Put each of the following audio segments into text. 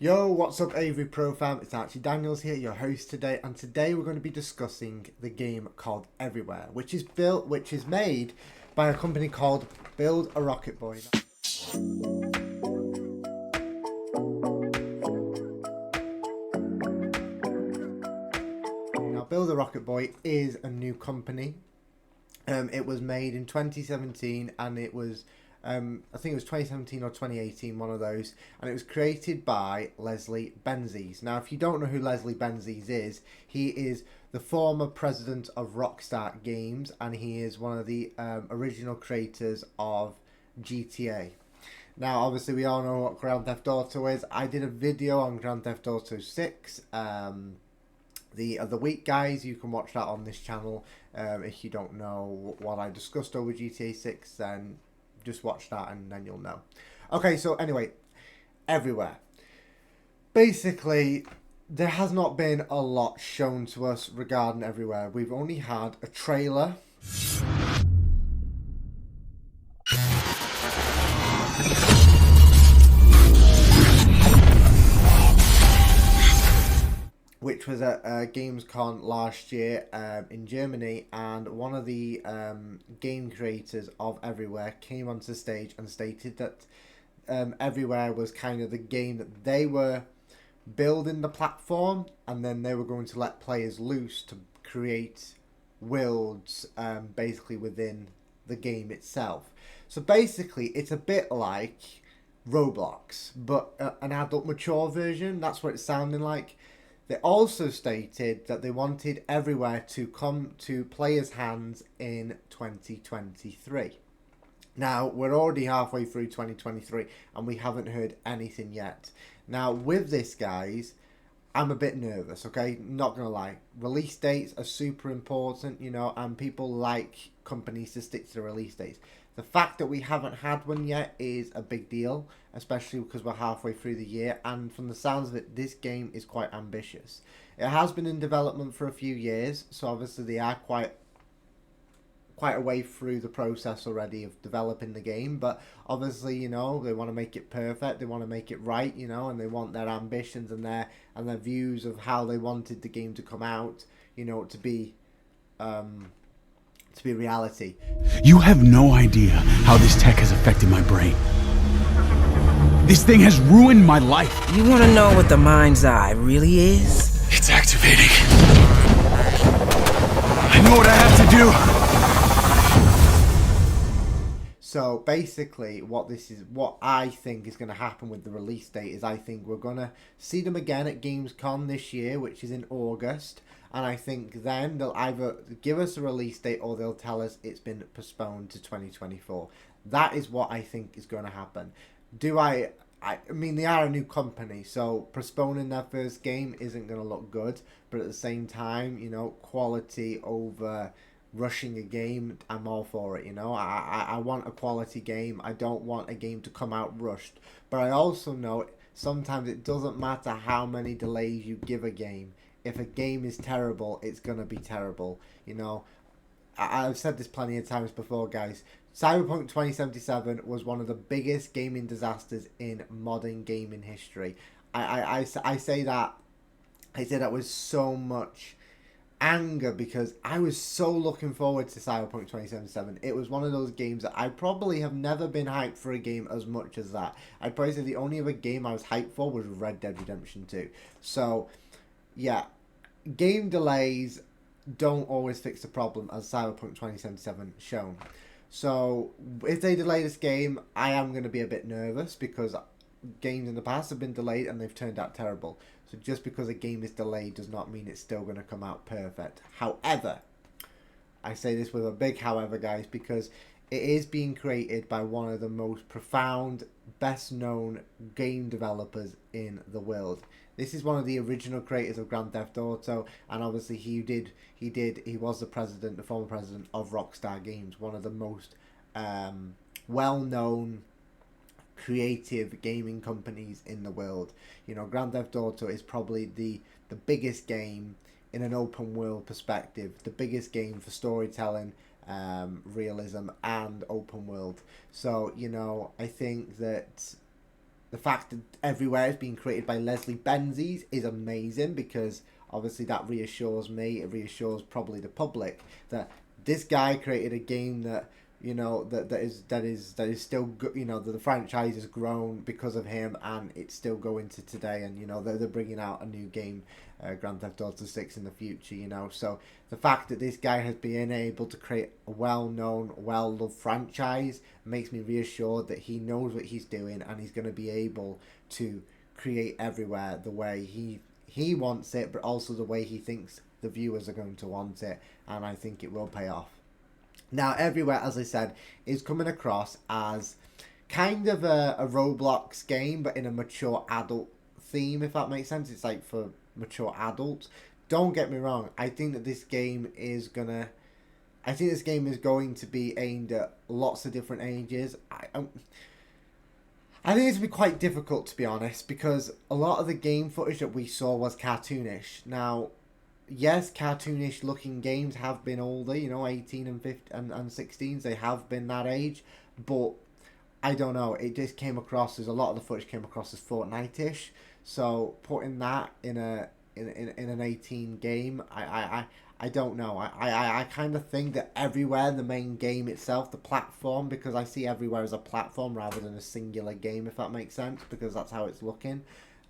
Yo, what's up Avery Pro fam? It's actually Daniels here, your host today, and today we're going to be discussing the game called Everywhere, which is made by a company called Build a Rocket Boy. Now, Build a Rocket Boy is a new company. It was made in 2017, and it was I think it was 2017 or 2018, one of those, and it was created by Leslie Benzies. Now, if you don't know who Leslie Benzies is, he is the former president of Rockstar Games, and he is one of the original creators of GTA. Now, obviously, we all know what Grand Theft Auto is. I did a video on Grand Theft Auto 6 the other week, guys. You can watch that on this channel. If you don't know what I discussed over GTA 6, then just watch that and then you'll know. Okay, so anyway, Everywhere. Basically, there has not been a lot shown to us regarding Everywhere. We've only had a trailer. Which was at Gamescom last year in Germany, and one of the game creators of Everywhere came onto stage and stated that Everywhere was kind of the game that they were building the platform, and then they were going to let players loose to create worlds basically within the game itself. So basically, it's a bit like Roblox, but an adult mature version. That's what it's sounding like. They also stated that they wanted Everywhere to come to players' hands in 2023. Now, we're already halfway through 2023 and we haven't heard anything yet. Now, with this, guys, I'm a bit nervous, okay? Not going to lie. Release dates are super important, and people like companies to stick to the release dates. The fact that we haven't had one yet is a big deal, especially because we're halfway through the year, and from the sounds of it, this game is quite ambitious. It has been in development for a few years, so obviously they are quite a way through the process already of developing the game, but obviously, they want to make it perfect, they want to make it right, and they want their ambitions and their views of how they wanted the game to come out, to be reality. You have no idea how this tech has affected my brain. This thing has ruined my life. You want to know what the mind's eye really is? It's activating. I know what I have to do. So basically, what I think is going to happen with the release date is I think we're going to see them again at Gamescom this year, which is in August. And I think then they'll either give us a release date or they'll tell us it's been postponed to 2024. That is what I think is going to happen. I mean, they are a new company, so postponing their first game isn't going to look good. But at the same time, quality over rushing a game, I'm all for it. I want a quality game. I don't want a game to come out rushed. But I also know sometimes it doesn't matter how many delays you give a game. If a game is terrible, it's going to be terrible. I've said this plenty of times before, guys. Cyberpunk 2077 was one of the biggest gaming disasters in modern gaming history. I say that with so much anger because I was so looking forward to Cyberpunk 2077. It was one of those games that I probably have never been hyped for a game as much as that. I'd probably say the only other game I was hyped for was Red Dead Redemption 2. So, yeah, game delays don't always fix the problem, as Cyberpunk 2077 shown. So, if they delay this game, I am going to be a bit nervous because games in the past have been delayed and they've turned out terrible. So just because a game is delayed does not mean it's still going to come out perfect. However, I say this with a big however, guys, because it is being created by one of the most profound, best known game developers in the world. This is one of the original creators of Grand Theft Auto, and obviously he was the former president of Rockstar Games, one of the most well-known creative gaming companies in the world. Grand Theft Auto is probably the biggest game in an open world perspective, the biggest game for storytelling, realism and open world. So I think that the fact that Everywhere is being created by Leslie Benzies is amazing, because obviously that reassures me, it reassures probably the public, that this guy created a game that, you know, that is still good. You know, that the franchise has grown because of him, and it's still going to today. And you know, they're bringing out a new game, Grand Theft Auto 6 in the future. You know, so the fact that this guy has been able to create a well-known, well-loved franchise makes me reassured that he knows what he's doing, and he's going to be able to create Everywhere the way he wants it, but also the way he thinks the viewers are going to want it, and I think it will pay off. Now, Everywhere, as I said, is coming across as kind of a Roblox game, but in a mature adult theme, if that makes sense. It's like for mature adults. Don't get me wrong. I think that this game is going to be aimed at lots of different ages. I think it's going to be quite difficult, to be honest, because a lot of the game footage that we saw was cartoonish. Now, yes, cartoonish looking games have been older, you know, 18 and 15 and 16s, they have been that age, but I don't know, it just came across as, a lot of the footage came across as Fortnite-ish, so putting that in an 18 game, I don't know. I kind of think that Everywhere, the main game itself, the platform, because I see Everywhere as a platform rather than a singular game, if that makes sense, because that's how it's looking.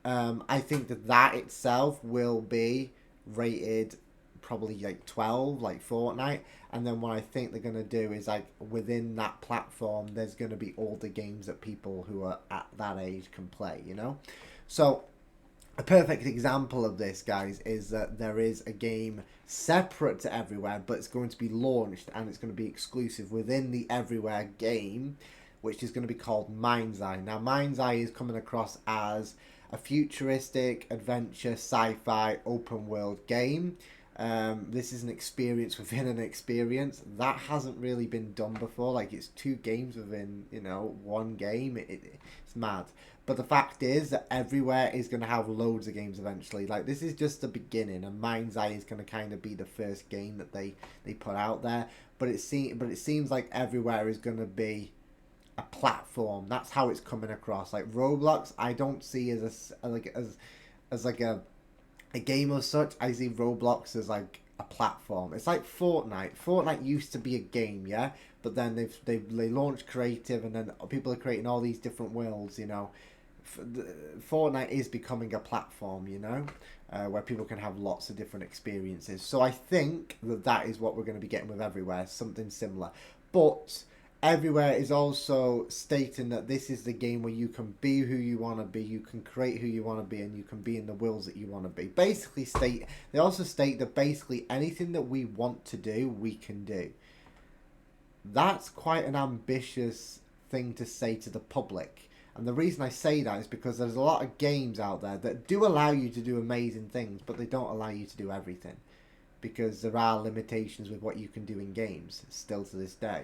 I think that itself will be rated probably like 12, like Fortnite, and then what I think they're going to do is, like, within that platform there's going to be all the games that people who are at that age can play, you know. So a perfect example of this, guys, is that there is a game separate to Everywhere, but it's going to be launched and it's going to be exclusive within the Everywhere game, which is going to be called Mind's Eye. Now, Mind's Eye is coming across as a futuristic adventure sci-fi open world game. This is an experience within an experience. That hasn't really been done before. Like, it's two games within, you know, one game. It's mad. But the fact is that Everywhere is going to have loads of games eventually. Like, this is just the beginning, and Mind's Eye is going to kind of be the first game that they put out there. But it seems like Everywhere is going to be a platform. That's how it's coming across. Like Roblox, I don't see as a game as such. I see Roblox as like a platform. It's like Fortnite. Fortnite used to be a game, yeah, but then they launched creative, and then people are creating all these different worlds. You know, Fortnite is becoming a platform. You know, where people can have lots of different experiences. So I think that is what we're going to be getting with Everywhere, something similar, but Everywhere is also stating that this is the game where you can be who you want to be, you can create who you want to be, and you can be in the worlds that you want to be. They also state that basically anything that we want to do, we can do. That's quite an ambitious thing to say to the public. And the reason I say that is because there's a lot of games out there that do allow you to do amazing things, but they don't allow you to do everything, because there are limitations with what you can do in games still to this day.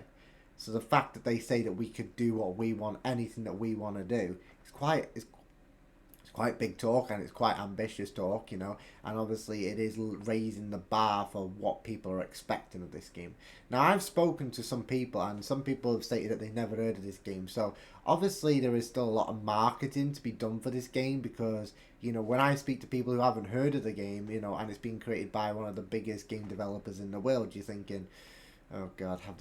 So the fact that they say that we could do what we want, anything that we want to do, it's quite big talk, and it's quite ambitious talk, you know. And obviously it is raising the bar for what people are expecting of this game. Now, I've spoken to some people, and some people have stated that they've never heard of this game. So obviously there is still a lot of marketing to be done for this game, because, you know, when I speak to people who haven't heard of the game, you know, and it's been created by one of the biggest game developers in the world, you're thinking, oh God, have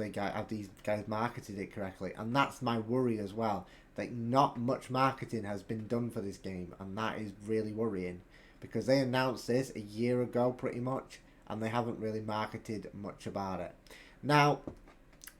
these guys marketed it correctly? And that's my worry as well. Like, not much marketing has been done for this game, and that is really worrying, because they announced this a year ago pretty much, and they haven't really marketed much about it. Now,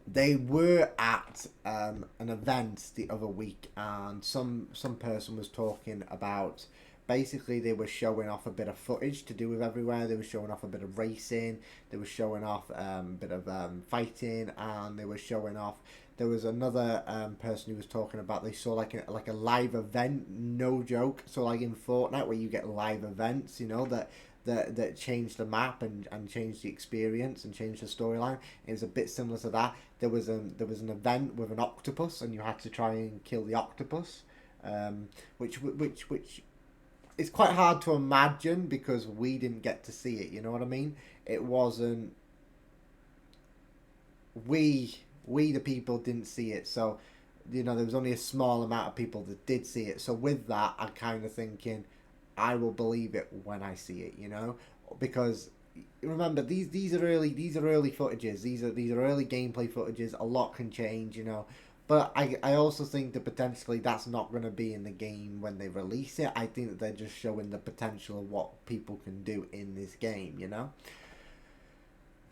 they were at an event the other week, and some person was talking about, basically they were showing off a bit of footage to do with Everywhere. They were showing off a bit of racing, they were showing off a bit of fighting, and they were showing off, there was another person who was talking about, they saw like a live event, no joke, so like in Fortnite where you get live events, you know, that changed the map and changed the experience and changed the storyline. It was a bit similar to that. There was an event with an octopus, and you had to try and kill the octopus, which it's quite hard to imagine because we didn't get to see it, you know what I mean? It wasn't, we the people didn't see it, so you know, there was only a small amount of people that did see it. So with that, I'm kind of thinking, I will believe it when I see it, you know, because remember these are early footages. These are early gameplay footages. A lot can change, you know. But I also think that potentially that's not going to be in the game when they release it. I think that they're just showing the potential of what people can do in this game, you know.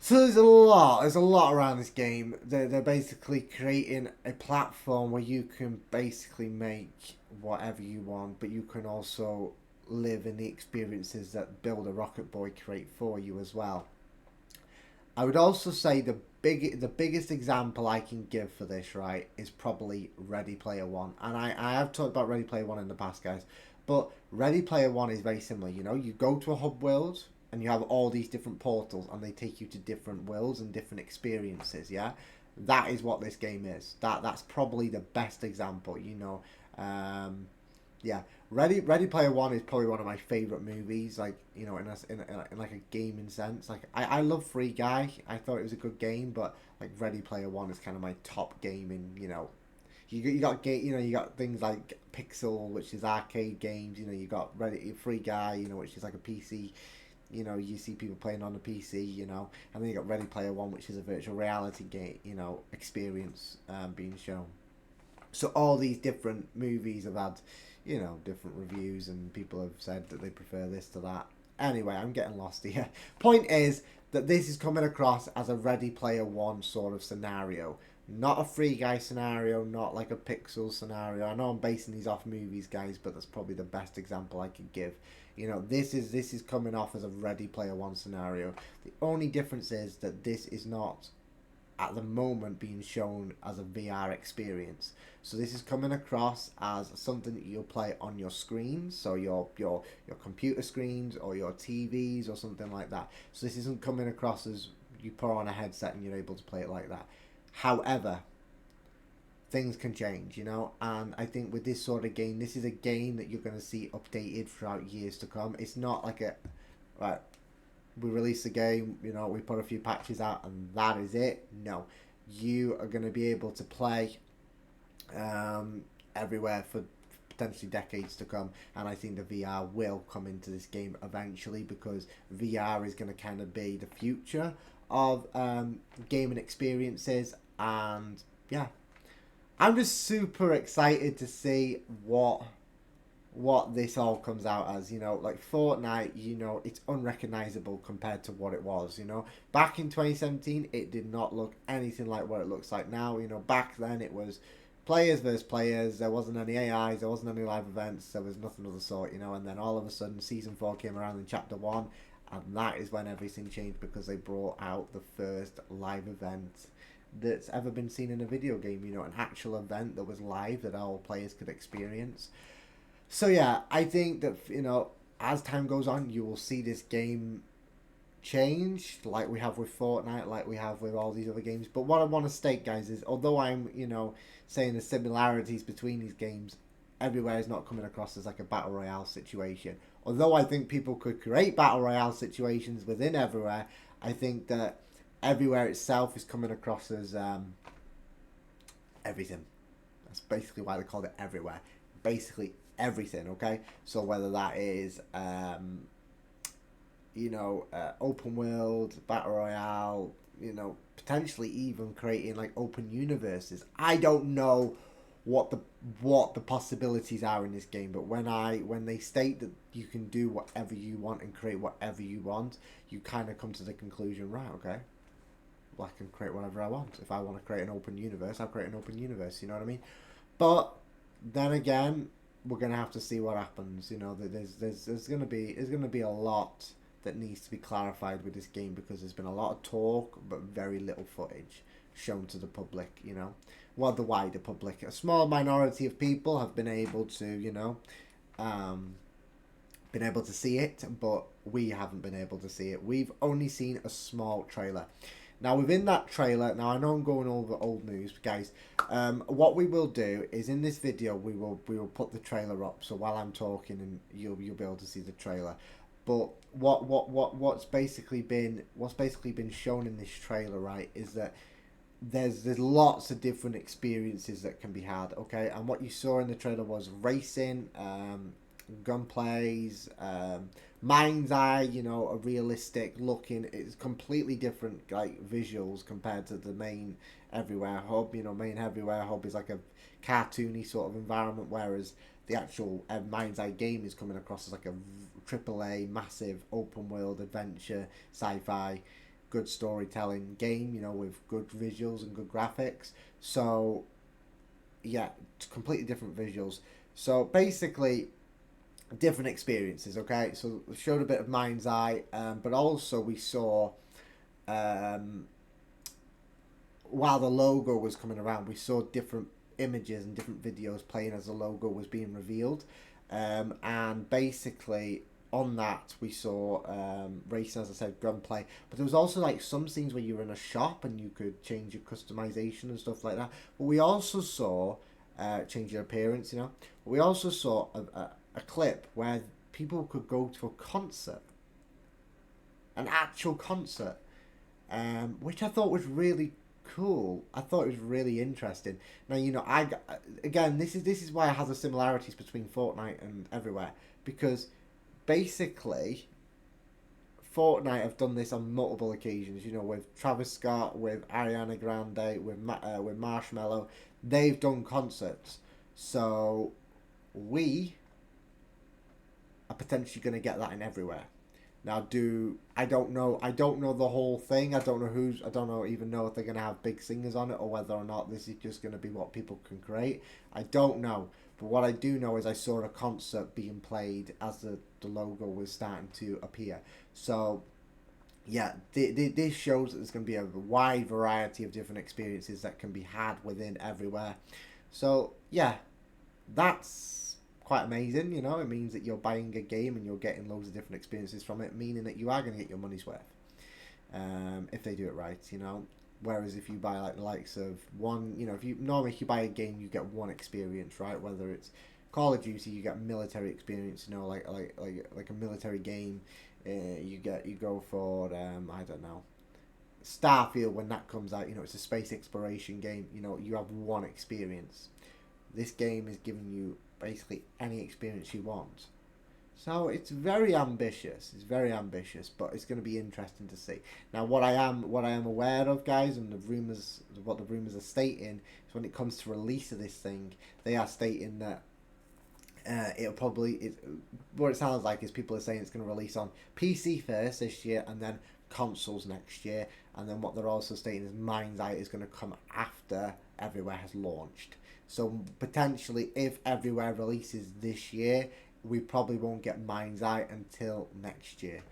So there's a lot around this game. They're basically creating a platform where you can basically make whatever you want, but you can also live in the experiences that Build a Rocket Boy create for you as well. I would also say the biggest example I can give for this, right, is probably Ready Player One. And I have talked about Ready Player One in the past, guys. But Ready Player One is very similar, you know. You go to a hub world and you have all these different portals and they take you to different worlds and different experiences, yeah? That is what this game is. That's probably the best example, you know. Yeah, Ready Player One is probably one of my favorite movies. Like, you know, in like a gaming sense. Like I love Free Guy. I thought it was a good game, but like Ready Player One is kind of my top gaming. You know, you got you got things like Pixel, which is arcade games. You know, you got Free Guy. You know, which is like a PC. You know, you see people playing on the PC. You know, and then you got Ready Player One, which is a virtual reality game. You know, experience being shown. So all these different movies have had, you know, different reviews and people have said that they prefer this to that. Anyway, I'm getting lost here. Point is that this is coming across as a Ready Player One sort of scenario. Not a Free Guy scenario, not like a Pixel scenario. I know I'm basing these off movies, guys, but that's probably the best example I could give. You know, this is coming off as a Ready Player One scenario. The only difference is that this is not at the moment being shown as a VR experience. So this is coming across as something that you'll play on your screens, so your computer screens or your TVs or something like that. So this isn't coming across as you put on a headset and you're able to play it like that. However, things can change, you know, and I think with this sort of game, this is a game that you're going to see updated throughout years to come. It's not like a, right, we release the game, you know, we put a few patches out and that is it. No, you are going to be able to play everywhere for potentially decades to come, and I think the VR will come into this game eventually, because VR is going to kind of be the future of gaming experiences. And yeah, I'm just super excited to see what this all comes out as. You know, like Fortnite, you know, it's unrecognizable compared to what it was. You know, back in 2017 it did not look anything like what it looks like now. You know, back then it was players versus players. There wasn't any AIs, there wasn't any live events, there was nothing of the sort, you know. And then all of a sudden season 4 came around in chapter 1, and that is when everything changed, because they brought out the first live event that's ever been seen in a video game. You know, an actual event that was live that all players could experience. So yeah, I think that, you know, as time goes on, you will see this game change, like we have with Fortnite, like we have with all these other games. But what I want to state, guys, is although I'm, you know, saying the similarities between these games, Everywhere is not coming across as like a battle royale situation. Although I think people could create battle royale situations within Everywhere, I think that Everywhere itself is coming across as everything. That's basically why they called it Everywhere. Basically everything, okay? So whether that is open world, battle royale, you know, potentially even creating like open universes. I don't know what the possibilities are in this game, but when they state that you can do whatever you want and create whatever you want, you kind of come to the conclusion, right, okay, well, I can create whatever I want. If I want to create an open universe, I'll create an open universe, you know what I mean? But then again, we're gonna have to see what happens. You know, there's gonna be a lot that needs to be clarified with this game, because there's been a lot of talk but very little footage shown to the public, you know. Well, the wider public. A small minority of people have been able to, you know, been able to see it, but we haven't been able to see it. We've only seen a small trailer. Now, within that trailer, now I know I'm going over old news, guys. What we will do is in this video we will put the trailer up. So while I'm talking, and you'll be able to see the trailer. But what's basically been shown in this trailer, right, is that there's lots of different experiences that can be had, okay? And what you saw in the trailer was racing, gunplays, mind's eye, you know, a realistic looking. It's completely different like visuals compared to the main Everywhere Hub. You know, main Everywhere Hub is like a cartoony sort of environment, whereas the actual mind's eye game is coming across as like a AAA massive open world adventure sci-fi good storytelling game, you know, with good visuals and good graphics. So yeah, completely different visuals. So basically different experiences, okay? So we showed a bit of mind's eye, but also we saw while the logo was coming around, we saw different images and different videos playing as the logo was being revealed, and basically on that we saw racing, as I said, gunplay, but there was also like some scenes where you were in a shop and you could change your customization and stuff like that. But we also saw change your appearance, you know. But we also saw a clip where people could go to a concert, an actual concert, which I thought was really cool. I thought it was really interesting. Now, you know, again, this is why it has the similarities between Fortnite and Everywhere, because basically Fortnite have done this on multiple occasions. You know, with Travis Scott, with Ariana Grande, with Marshmello, they've done concerts. So we are potentially going to get that in Everywhere. Now, I don't know the whole thing. I don't even know if they're going to have big singers on it or whether or not this is just going to be what people can create. I don't know. But what I do know is I saw a concert being played as the logo was starting to appear. So, yeah, this shows that there's going to be a wide variety of different experiences that can be had within Everywhere. So, yeah, that's quite amazing, you know. It means that you're buying a game and you're getting loads of different experiences from it, meaning that you are going to get your money's worth if they do it right, you know. Whereas if you buy like the likes of one, you know, if you buy a game, you get one experience, right? Whether it's Call of Duty, you get military experience, you know, like a military game. You go for I don't know, Starfield when that comes out. You know, it's a space exploration game. You know, you have one experience. This game is giving you basically any experience you want. So it's very ambitious. It's very ambitious, but it's going to be interesting to see. Now, what I am aware of, guys, and what the rumors are stating is when it comes to release of this thing, they are stating that what it sounds like is people are saying it's going to release on PC first this year and then consoles next year. And then what they're also stating is Mind's Eye is going to come after Everywhere has launched. So potentially, if Everywhere releases this year, we probably won't get Mind's Eye until next year.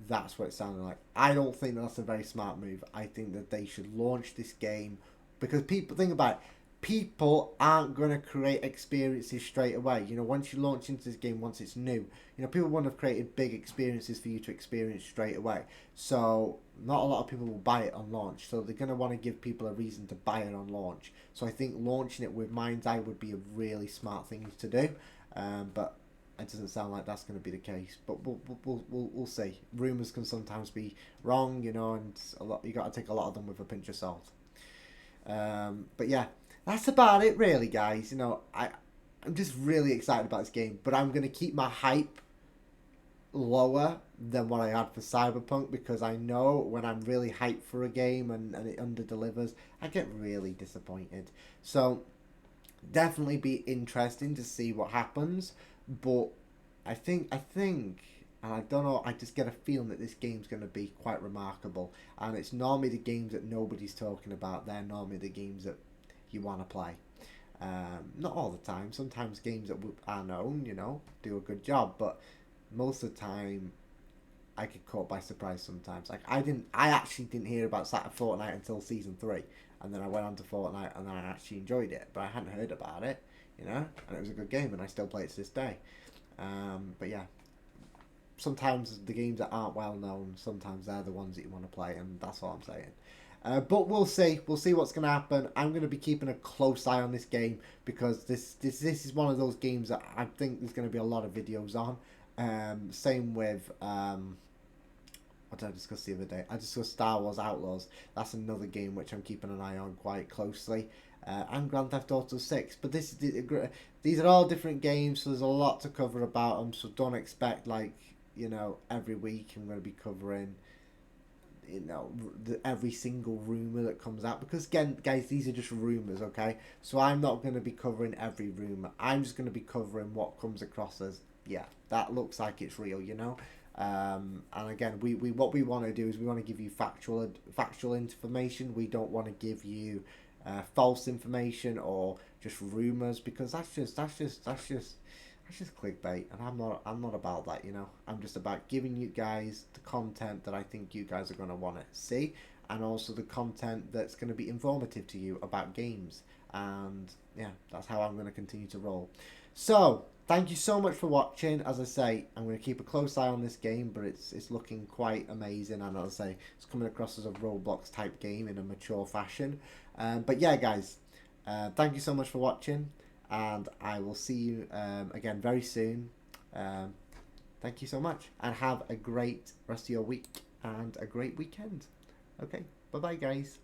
That's what it sounded like. I don't think that's a very smart move. I think that they should launch this game because people, think about it, people aren't going to create experiences straight away. You know, once you launch into this game, once it's new, you know, people wouldn't have created big experiences for you to experience straight away. So not a lot of people will buy it on launch. So they're going to want to give people a reason to buy it on launch. So I think launching it with Mind's Eye would be a really smart thing to do. But it doesn't sound like that's going to be the case. But we'll see. Rumors can sometimes be wrong, you know, and you got to take a lot of them with a pinch of salt. But yeah. That's about it, really, guys. You know, I'm just really excited about this game, but I'm going to keep my hype lower than what I had for Cyberpunk because I know when I'm really hyped for a game and it underdelivers, I get really disappointed. So, definitely be interesting to see what happens, but I think, and I don't know, I just get a feeling that this game's going to be quite remarkable, and it's normally the games that nobody's talking about, they're normally the games that you want to play. Not all the time. Sometimes games that are known, you know, do a good job, but most of the time I get caught by surprise sometimes. Like I actually didn't hear about Fortnite until season 3, and then I went on to Fortnite and then I actually enjoyed it, but I hadn't heard about it, you know, and it was a good game and I still play it to this day. But yeah, sometimes the games that aren't well known, sometimes they're the ones that you want to play, and that's all I'm saying. But we'll see. We'll see what's going to happen. I'm going to be keeping a close eye on this game because this is one of those games that I think there's going to be a lot of videos on. Same with what did I discuss the other day? I discussed Star Wars Outlaws. That's another game which I'm keeping an eye on quite closely. And Grand Theft Auto 6. But these are all different games, so there's a lot to cover about them. So don't expect, like, you know, every week I'm going to be covering, you know, every single rumor that comes out, because again, guys, these are just rumors, okay? So I'm not going to be covering every rumor. I'm just going to be covering what comes across as, yeah, that looks like it's real, you know. And again, we what we want to do is we want to give you factual information. We don't want to give you false information or just rumors, because that's just clickbait, and I'm not about that, you know. I'm just about giving you guys the content that I think you guys are going to want to see, and also the content that's going to be informative to you about games. And yeah, that's how I'm going to continue to roll. So thank you so much for watching. As I say, I'm going to keep a close eye on this game, but it's looking quite amazing, and as I say, it's coming across as a Roblox type game in a mature fashion. But yeah, guys, thank you so much for watching, and I will see you again very soon. Thank you so much, and have a great rest of your week and a great weekend. Okay, bye bye, guys.